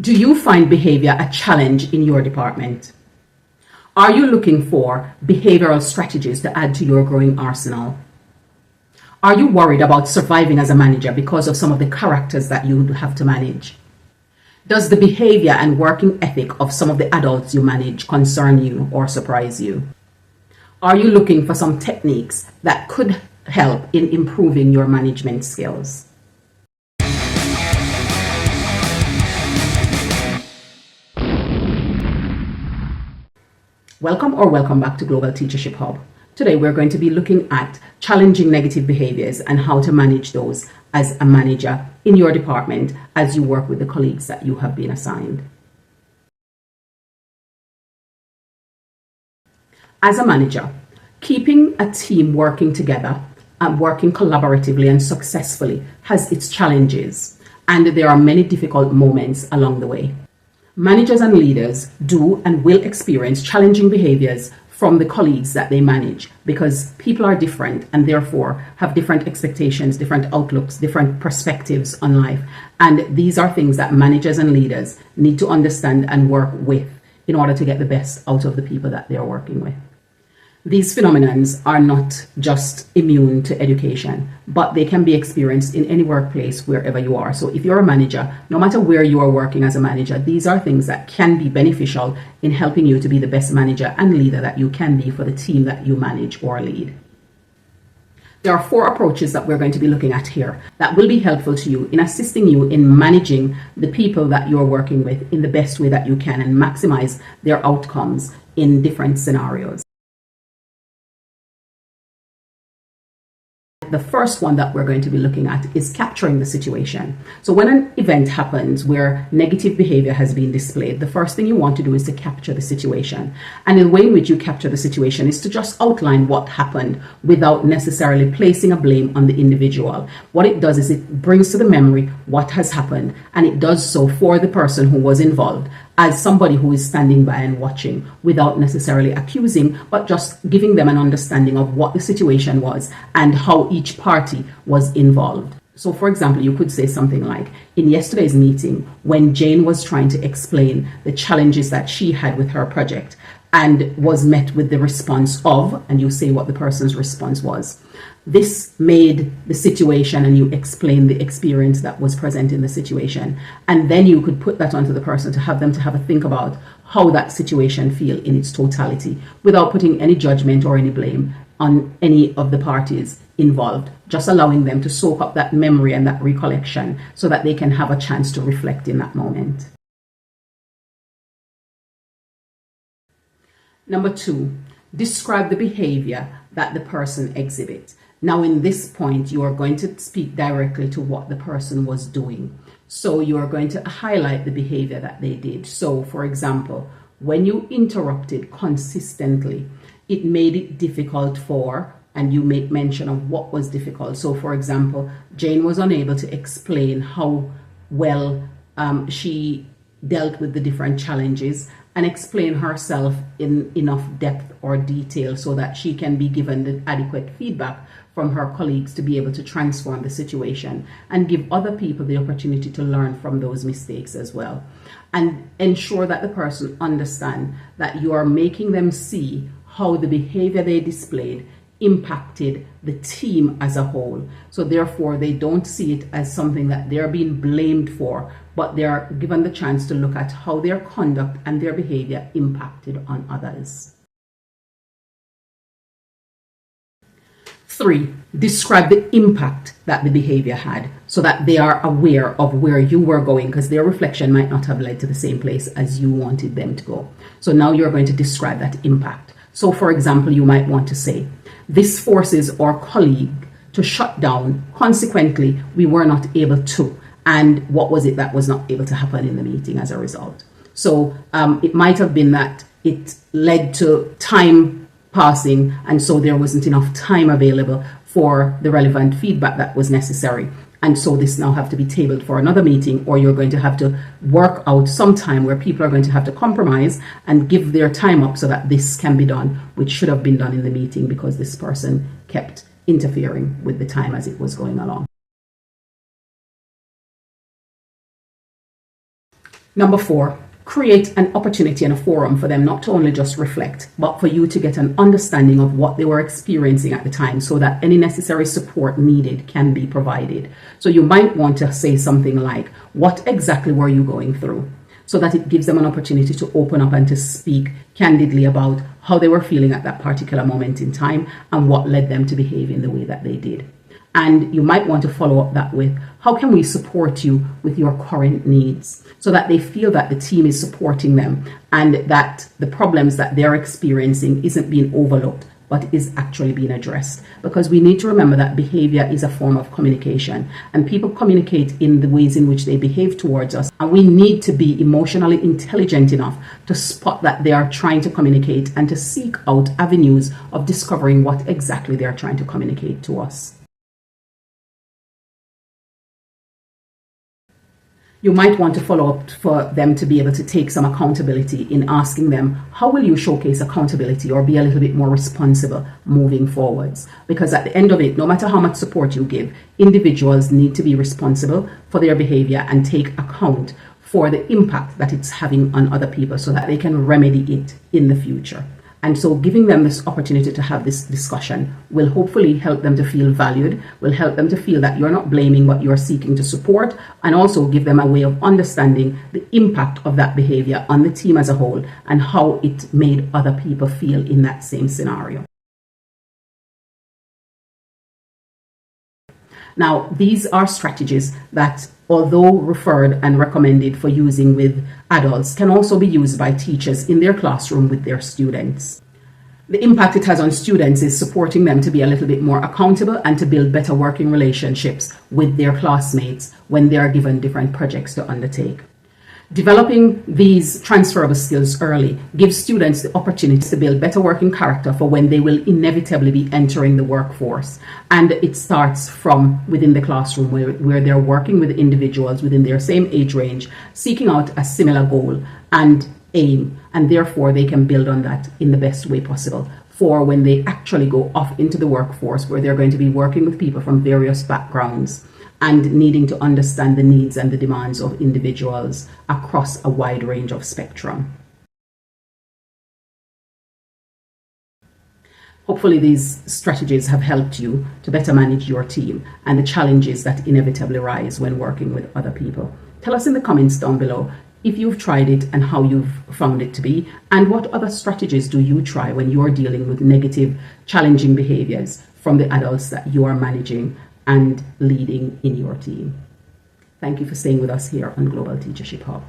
Do you find behavior a challenge in your department? Are you looking for behavioral strategies to add to your growing arsenal? Are you worried about surviving as a manager because of some of the characters that you have to manage? Does the behavior and working ethic of some of the adults you manage concern you or surprise you? Are you looking for some techniques that could help in improving your management skills? Welcome back to Global Teachership Hub. Today we're going to be looking at challenging negative behaviors and how to manage those as a manager in your department as you work with the colleagues that you have been assigned. As a manager, keeping a team working together and working collaboratively and successfully has its challenges, and there are many difficult moments along the way. Managers and leaders do and will experience challenging behaviors from the colleagues that they manage because people are different and therefore have different expectations, different outlooks, different perspectives on life. And these are things that managers and leaders need to understand and work with in order to get the best out of the people that they are working with. These phenomena are not just immune to education, but they can be experienced in any workplace wherever you are. So if you're a manager, no matter where you are working as a manager, these are things that can be beneficial in helping you to be the best manager and leader that you can be for the team that you manage or lead. There are 4 approaches that we're going to be looking at here that will be helpful to you in assisting you in managing the people that you're working with in the best way that you can and maximize their outcomes in different scenarios. The first one that we're going to be looking at is capturing the situation. So when an event happens where negative behavior has been displayed, the first thing you want to do is to capture the situation. And the way in which you capture the situation is to just outline what happened without necessarily placing a blame on the individual. What it does is it brings to the memory what has happened, and it does so for the person who was involved, as somebody who is standing by and watching without necessarily accusing, but just giving them an understanding of what the situation was and how each party was involved. So for example, you could say something like, in yesterday's meeting, when Jane was trying to explain the challenges that she had with her project and was met with the response of, and you say what the person's response was. This made the situation, and you explain the experience that was present in the situation. And then you could put that onto the person to have them to have a think about how that situation feel in its totality without putting any judgment or any blame on any of the parties involved, just allowing them to soak up that memory and that recollection so that they can have a chance to reflect in that moment. Number 2, describe the behavior that the person exhibits. Now, in this point, you are going to speak directly to what the person was doing. So you are going to highlight the behavior that they did. So, for example, when you interrupted consistently, it made it difficult for, and you make mention of what was difficult. So, for example, Jane was unable to explain how well she dealt with the different challenges and explain herself in enough depth or detail so that she can be given the adequate feedback from her colleagues to be able to transform the situation and give other people the opportunity to learn from those mistakes as well. And ensure that the person understands that you are making them see how the behavior they displayed impacted the team as a whole. So therefore, they don't see it as something that they're being blamed for, but they are given the chance to look at how their conduct and their behavior impacted on others. 3, describe the impact that the behavior had so that they are aware of where you were going, because their reflection might not have led to the same place as you wanted them to go. So now you're going to describe that impact. So for example, you might want to say, this forces our colleague to shut down. Consequently, we were not able to. And what was it that was not able to happen in the meeting as a result? So it might have been that it led to time passing, and so there wasn't enough time available for the relevant feedback that was necessary. And so this now have to be tabled for another meeting, or you're going to have to work out some time where people are going to have to compromise and give their time up so that this can be done, which should have been done in the meeting because this person kept interfering with the time as it was going along. Number 4, create an opportunity and a forum for them not to only just reflect, but for you to get an understanding of what they were experiencing at the time so that any necessary support needed can be provided. So you might want to say something like, what exactly were you going through? So that it gives them an opportunity to open up and to speak candidly about how they were feeling at that particular moment in time and what led them to behave in the way that they did. And you might want to follow up that with, how can we support you with your current needs? So that they feel that the team is supporting them and that the problems that they're experiencing isn't being overlooked, but is actually being addressed. Because we need to remember that behavior is a form of communication, and people communicate in the ways in which they behave towards us. And we need to be emotionally intelligent enough to spot that they are trying to communicate and to seek out avenues of discovering what exactly they are trying to communicate to us. You might want to follow up for them to be able to take some accountability in asking them, how will you showcase accountability or be a little bit more responsible moving forwards? Because at the end of it, no matter how much support you give, individuals need to be responsible for their behavior and take account for the impact that it's having on other people so that they can remedy it in the future. And so giving them this opportunity to have this discussion will hopefully help them to feel valued, will help them to feel that you're not blaming, but you're seeking to support, and also give them a way of understanding the impact of that behavior on the team as a whole and how it made other people feel in that same scenario. Now, these are strategies that, although referred and recommended for using with adults, can also be used by teachers in their classroom with their students. The impact it has on students is supporting them to be a little bit more accountable and to build better working relationships with their classmates when they are given different projects to undertake. Developing these transferable skills early gives students the opportunity to build better working character for when they will inevitably be entering the workforce. And it starts from within the classroom where they're working with individuals within their same age range, seeking out a similar goal and aim, and therefore they can build on that in the best way possible for when they actually go off into the workforce, where they're going to be working with people from various backgrounds and needing to understand the needs and the demands of individuals across a wide range of spectrum. Hopefully these strategies have helped you to better manage your team and the challenges that inevitably rise when working with other people. Tell us in the comments down below if you've tried it and how you've found it to be, and what other strategies do you try when you're dealing with negative, challenging behaviors from the adults that you are managing and leading in your team. Thank you for staying with us here on Global Teachership Hub.